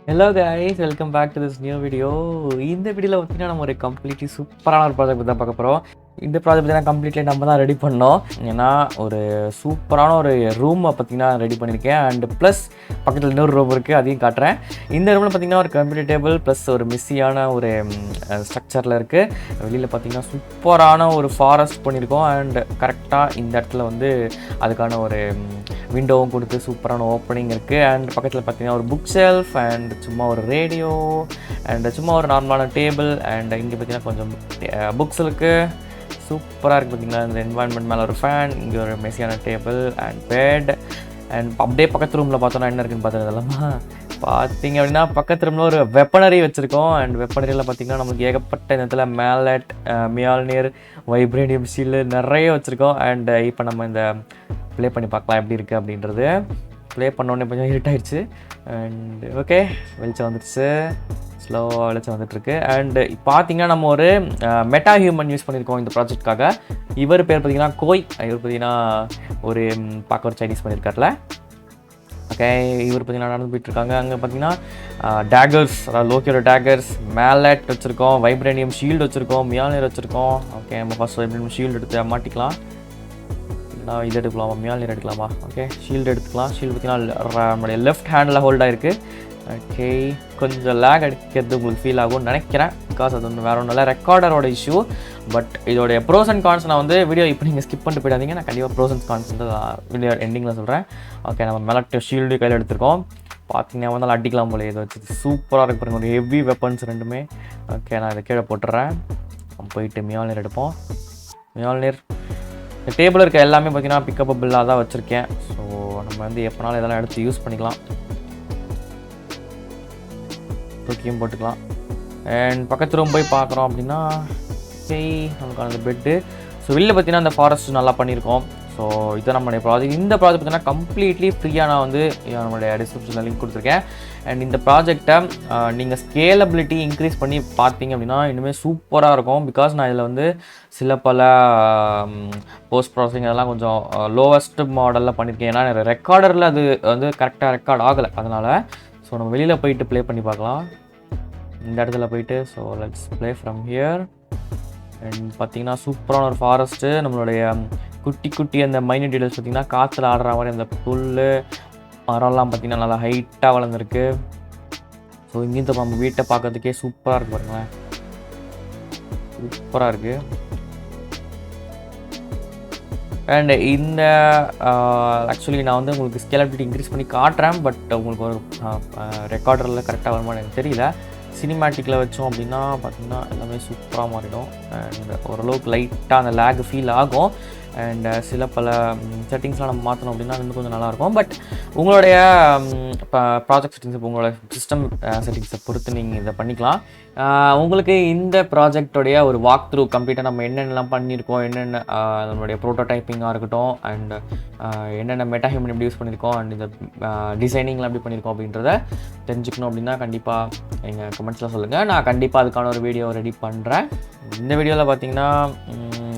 Hello guys, welcome back to this new video. இந்த வீடியோல பார்த்தீங்கன்னா நம்ம ஒரு கம்ப்ளீட்லி சூப்பரான ஒரு ப்ராஜெக்ட் பத்தி தான் பார்க்க போறோம். இந்த ப்ராஜெக்ட் பார்த்தீங்கன்னா கம்ப்ளீட்லி நம்ம தான் ரெடி பண்ணோம். ஏன்னா ஒரு சூப்பரான ஒரு ரூம் பார்த்தீங்கன்னா ரெடி பண்ணியிருக்கேன். அண்ட் ப்ளஸ் பக்கத்தில் இன்னொரு ரூம் இருக்குது, அதையும் காட்டுறேன். இந்த ரூமில் பார்த்தீங்கன்னா ஒரு கம்ப்யூட்டர் டேபிள் ப்ளஸ் ஒரு மிஸ்ஸியான ஒரு ஸ்ட்ரக்சரில் இருக்குது. வெளியில் பார்த்தீங்கன்னா சூப்பரான ஒரு ஃபாரஸ்ட் பண்ணியிருக்கோம். அண்ட் கரெக்டாக இந்த இடத்துல வந்து அதுக்கான ஒரு விண்டோவும் கொடுத்து சூப்பரான ஓப்பனிங் இருக்குது. அண்ட் பக்கத்தில் பார்த்தீங்கன்னா ஒரு புக் ஷெல்ஃப் அண்ட் சும்மா ஒரு ரேடியோ அண்ட் சும்மா ஒரு நார்மலான டேபிள். அண்ட் இங்கே பார்த்தீங்கன்னா கொஞ்சம் புக்ஸ் இருக்குது, சூப்பராக இருக்குது. பார்த்தீங்கன்னா இந்த என்வாயன்மெண்ட் மேலே ஒரு ஃபேன், இங்கே ஒரு மெஸ்ஸியான டேபிள் அண்ட் பெட். அண்ட் அப்படியே பக்கத்து ரூமில் பார்த்தோன்னா என்ன இருக்குன்னு பார்த்தது இதெல்லாமா பார்த்தீங்க அப்படின்னா பக்கத்து ரூமில் ஒரு வெப்பனரி வச்சுருக்கோம். அண்ட் வெப்பனரியில் பார்த்தீங்கன்னா நமக்கு ஏகப்பட்ட இந்த இடத்துல மேலட், மியால்னியர், வைப்ரேனியம் ஷீல்டு நிறைய வச்சுருக்கோம். அண்ட் இப்போ நம்ம இந்த ப்ளே பண்ணி பார்க்கலாம் எப்படி இருக்குது அப்படின்றது. ப்ளே பண்ணோடனே கொஞ்சம் இருட்டாயிடுச்சு. அண்ட் ஓகே, வெளிச்சம் வந்துடுச்சு, ஸ்லோவாக வெளிச்சம் வந்துட்டுருக்கு. அண்டு பார்த்தீங்கன்னா நம்ம ஒரு மெட்டா ஹியூமன் யூஸ் பண்ணியிருக்கோம் இந்த ப்ராஜெக்ட்காக. இவர் பேர் பார்த்தீங்கன்னா கோய். இவர் பார்த்தீங்கன்னா ஒரு பார்க்க ஒரு சைனீஸ் பண்ணியிருக்காருல. ஓகே, இவர் பார்த்தீங்கன்னா நடந்து போயிட்டுருக்காங்க. அங்கே பார்த்தீங்கன்னா டேகர்ஸ், அதாவது லோக்கியோட டேகர்ஸ், மேலட் வச்சுருக்கோம், வைப்ரேனியம் ஷீல்டு வச்சுருக்கோம், மியால்னியர் வச்சுருக்கோம். ஓகே, நம்ம ஃபஸ்ட் வைப்ரேனியம் ஷீல்டு எடுத்து மாட்டிக்கலாம். இது எடுக்கலாமா, மியால்னியர் எடுக்கலாமா? ஓகே, ஷீல்டு எடுத்துக்கலாம். ஷீல்டு பார்த்தீங்கன்னா நம்மளுடைய லெஃப்ட் ஹேண்டில் ஹோல்ட் ஆகிருக்கு. ஓகே, கொஞ்சம் லேக் அடிக்கிறது உங்களுக்கு ஃபீல் ஆகும்னு நினைக்கிறேன். பிகாஸ் அது ஒன்று வேறு ஒன்றும் இல்லை, ரெக்கார்டரோட இஷ்யூ. பட் இதோடைய ப்ரோஸ் அண்ட் கான்ஸ் நான் வந்து வீடியோ இப்போ நீங்கள் ஸ்கிப் பண்ணிட்டு போயிடாதீங்க. நான் கண்டிப்பாக ப்ரோஸ் அண்ட் கான்ஸ் வந்து வீடியோ எண்டிங்கில் சொல்கிறேன். ஓகே, நம்ம மேலட் ஷீல்டு கையில் எடுத்துருக்கோம். பார்த்தீங்கன்னா வந்து அடிக்கலாம் போல இதை வச்சு சூப்பராக இருக்கு பாருங்க, ஒரு ஹெவி வெப்பன்ஸ் ரெண்டுமே. ஓகே, நான் இதை கீழே போட்டுடுறேன். போயிட்டு மியால்னியர் எடுப்போம். மியால்னியர் டேபிள் இருக்க எல்லாமே பார்த்தீங்கன்னா பிக்கப்பிளாக தான் வச்சுருக்கேன். ஸோ நம்ம வந்து எப்போனாலும் இதெல்லாம் எடுத்து யூஸ் பண்ணிக்கலாம், தூக்கியும் போட்டுக்கலாம். அண்ட் பக்கத்து ரூம் போய் பார்க்குறோம் அப்படின்னா சரி, நமக்கான அந்த பெட்டு. ஸோ வெளில பார்த்தீங்கன்னா அந்த ஃபாரஸ்ட் நல்லா பண்ணியிருக்கோம். ஸோ இதுதான் நம்மளுடைய ப்ராஜெக்ட். இந்த ப்ராஜெக்ட் பார்த்தீங்கன்னா கம்ப்ளீட்லி ஃப்ரீயாக நான் வந்து நம்மளுடைய டிஸ்கிரிப்ஷனில் லிங்க் கொடுத்துருக்கேன். அண்ட் இந்த ப்ராஜெக்டை நீங்கள் ஸ்கேலபிலிட்டி இன்க்ரீஸ் பண்ணி பார்த்தீங்க அப்படின்னா இன்னுமே சூப்பராக இருக்கும். பிகாஸ் நான் இதில் வந்து சில பல போஸ்ட் ப்ராசஸிங் அதெல்லாம் கொஞ்சம் லோவஸ்ட் மாடலில் பண்ணியிருக்கேன். ஏன்னா ரெக்கார்டரில் அது வந்து கரெக்டாக ரெக்கார்ட் ஆகலை, அதனால். ஸோ நம்ம வெளியில் போயிட்டு ப்ளே பண்ணி பார்க்கலாம் இந்த இடத்துல போயிட்டு. So let's play from here. And பார்த்தீங்கன்னா சூப்பரான ஒரு ஃபாரஸ்ட்டு. நம்மளுடைய குட்டி குட்டி அந்த மைனட் டீடைல்ஸ் பார்த்திங்கன்னா காற்றுல ஆடுற மாதிரி அந்த புல் மரம்லாம் பார்த்திங்கன்னா நல்லா ஹைட்டாக வளர்ந்துருக்கு. ஸோ இங்கேருந்து நம்ம வீட்டை பார்க்கறதுக்கே சூப்பராக இருக்குது பாருங்களேன், சூப்பராக இருக்குது. அண்ட் இந்த ஆக்சுவலி நான் வந்து உங்களுக்கு ஸ்கேலபிலிட்டி இன்க்ரீஸ் பண்ணி காட்டுறேன். பட் உங்களுக்கு ஒரு ரெக்கார்டரில் கரெக்டாக வருமானு எனக்கு தெரியல. சினிமேட்டிக்கில் வச்சோம் அப்படின்னா பார்த்திங்கன்னா எல்லாமே சூப்பராக மாறிடும். அண்ட் ஓரளவுக்கு லைட்டாக அந்த லேக் ஃபீல் ஆகும். அண்ட் சில பல செட்டிங்ஸ்லாம் நம்ம மாற்றணும் அப்படின்னா இன்னும் கொஞ்சம் நல்லாயிருக்கும். பட் உங்களுடைய இப்போ ப்ராஜெக்ட் செட்டிங்ஸ், இப்போ உங்களோட சிஸ்டம் செட்டிங்ஸை பொறுத்து நீங்கள் இதை பண்ணிக்கலாம். உங்களுக்கு இந்த ப்ராஜெக்டோடைய ஒரு வாக் த்ரூ கம்ப்ளீட்டாக நம்ம என்னென்னலாம் பண்ணியிருக்கோம், என்னென்ன நம்மளுடைய ப்ரோட்டோடைப்பிங்காக இருக்கட்டும், அண்ட் என்னென்ன மெட்டா ஹியூமன் எப்படி யூஸ் பண்ணியிருக்கோம், அண்ட் இந்த டிசைனிங்லாம் எப்படி பண்ணியிருக்கோம் அப்படின்றத தெரிஞ்சுக்கணும் அப்படின்னா கண்டிப்பாக எங்கள் கமெண்ட்ஸில் சொல்லுங்கள். நான் கண்டிப்பாக அதுக்கான ஒரு வீடியோ ரெடி பண்ணுறேன். இந்த வீடியோவில் பார்த்தீங்கன்னா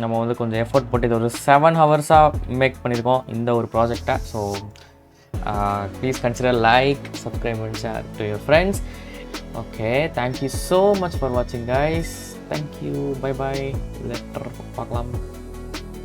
நம்ம வந்து கொஞ்சம் எஃபோர்ட் போட்டு இது ஒரு 7 ஹவர்ஸாக மேக் பண்ணியிருக்கோம் இந்த ஒரு ப்ராஜெக்டை. So please consider like, subscribe and share to your friends. Okay, thank you so much for வாட்சிங் guys. Thank you, bye bye. Later பார்க்கலாம்.